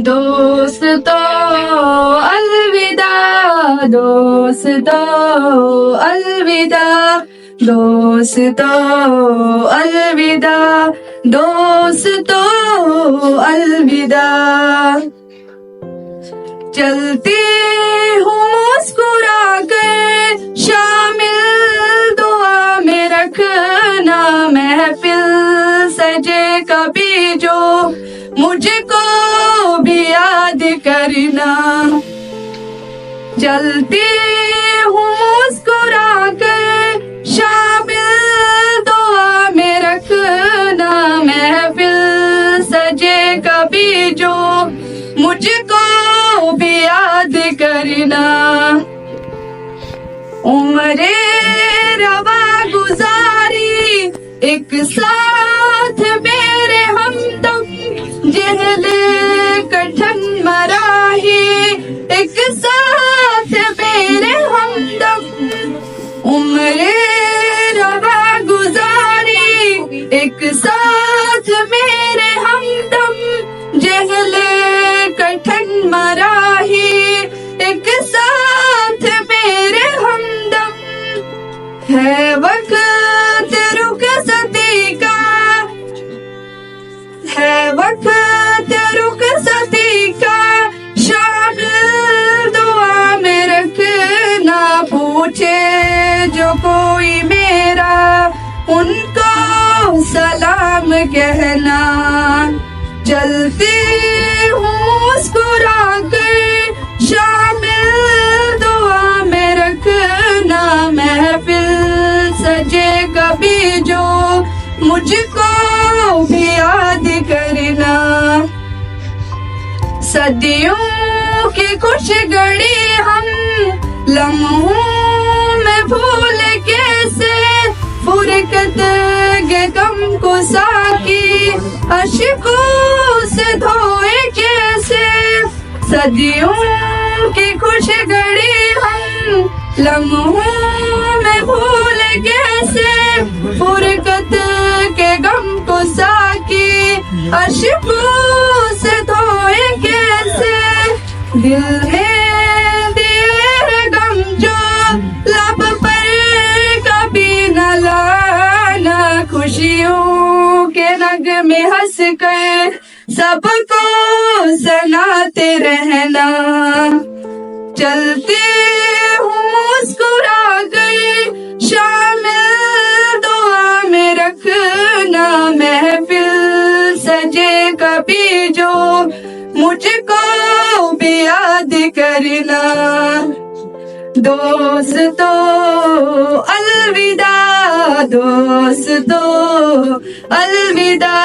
दोस्तों अलविदा, दोस्तों अलविदा, दोस्तों अलविदा, दोस्तों अलविदा। चलती हूँ मुस्कुरा कर, शामिल दुआ में रखना, महफिल सजे कभी जो मुझको भी याद करना। चलती हूँ मुस्कुरा कर, शामिल दुआ में रखना, महफिल सजे कभी जो मुझको भी याद करना। उम्रे रवा गुजारी एक साथ मेरे हमदम, जहले कठिन मराही एक साथ मेरे हमदम। उम्रे रवा गुजारी एक साथ मेरे हमदम, जहले कठिन मराही एक साथ मेरे हमदम। है वक्त रुखसती का, है वक्त रुखसती का, शामिल दुआ में रखना। पूछे जो कोई मेरा, उनको सलाम कहना। चलती हूँ मुस्कुरा कर, शामिल दुआ में रखना, महफिल सजे कभी जो मुझको भी याद करना। सदियों की खुश घड़ी हम लम्हों में भूल कैसे, फुरकत के गम को साकी अश्कों से धोए कैसे। सदियों की खुश घड़ी हम लम्हों में भूल कैसे, फुरकत के गम को साकी अश्कों से धोए कैसे। दिल में दिए गम जो लब पर कभी न लाना, खुशियों के रंग में हंस कर सबको सनाते रहना। चलती हूँ मुस्कुरा कर, शामिल दुआ में रखना, महफिल सजे कभी जो मुझको भी याद करना। दोस्तों अलविदा, दोस्तों अलविदा,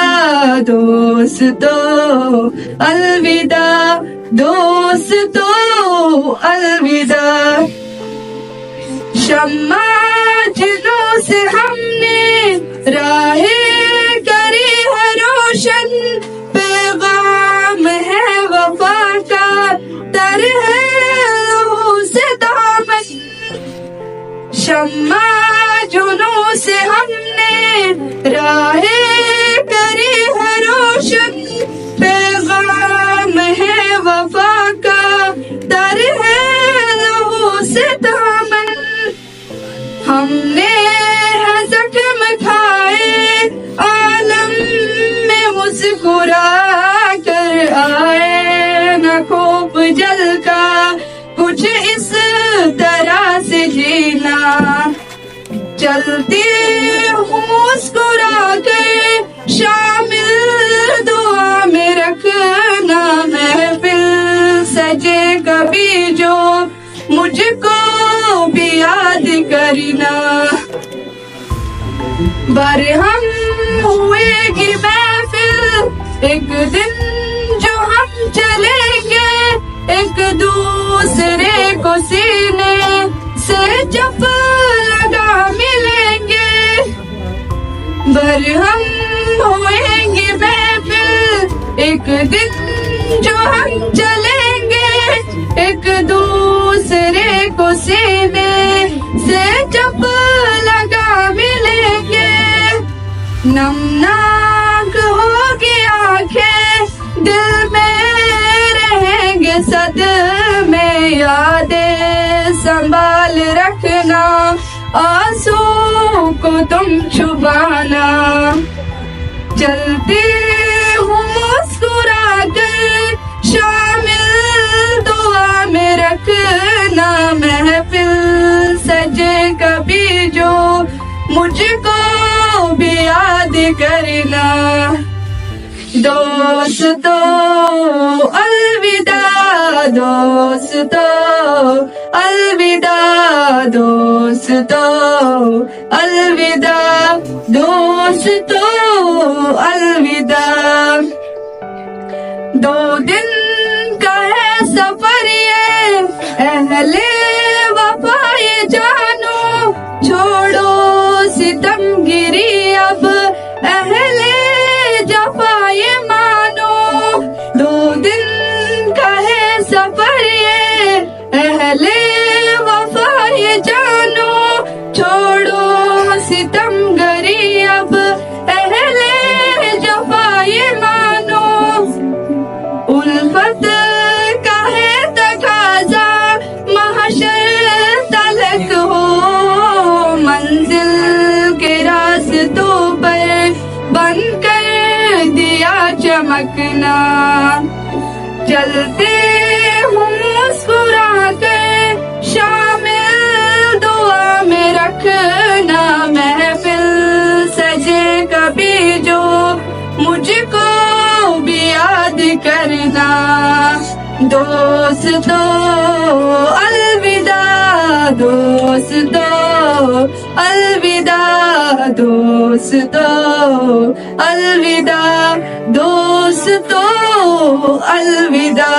दोस्तों अलविदा, दोस्तों अलविदा। शम्मा जिनों से हमने राहें करी है रोशन, पैगाम है वफा का, तर है लहू से दामन। शम्मा जुनों से हमने राहें करी है रोशन, पैगाम है वफा का, तर है लहू से दामन। हमने है जख्म खाए आलम में, मुस्कुरा कर आए न खूब जल का, कुछ इस तरह से जीना। चलती हूँ मुस्कुरा कर, शामिल दुआ में रखना, महफिल सजे कभी जो मुझको भी याद करना। बरहम हुएगी महफिल एक दिन जो हम चलेंगे, एक दूसरे को सीने से जब लगा मिलेंगे। बरहम होएंगे महफिल एक दिन जो हम चलेंगे, एक दूसरे को सीने से जब लगा मिलेंगे। नमनाक होगी आंखें, दिल रखना, आंसू को तुम छुपाना। चलते हूँ मुस्कुरा कर, शामिल दुआ में रखना। महफिल सजे कभी जो, मुझको भी याद करना। दोस्तों अलविदा, दोस्तों अलविदा, दोस्तों अलविदा, दोस्तों अलविदा। 2 दिन का है सफर ये, अहले वफा ये जानो। छोड़ो सितमगिरी अब, अहले जफा ये मानो। 2 दिन का है सफर ये, अहले वफा ये जानो। छोड़ो सितमगरी अब, अहले जफा ये मानो। उल्फत का है तकाजा, महशर तलक हो। मंजिल के रास्तों पर बनकर दिया चमकना। चलते हूँ मुस्कुरा कर, शामिल दुआ में रखना। महफिल सजे कभी जो, मुझको भी याद करना। दोस्तों अलविदा, दोस्तों अलविदा, दोस्तों अलविदा, दोस्तों अलविदा।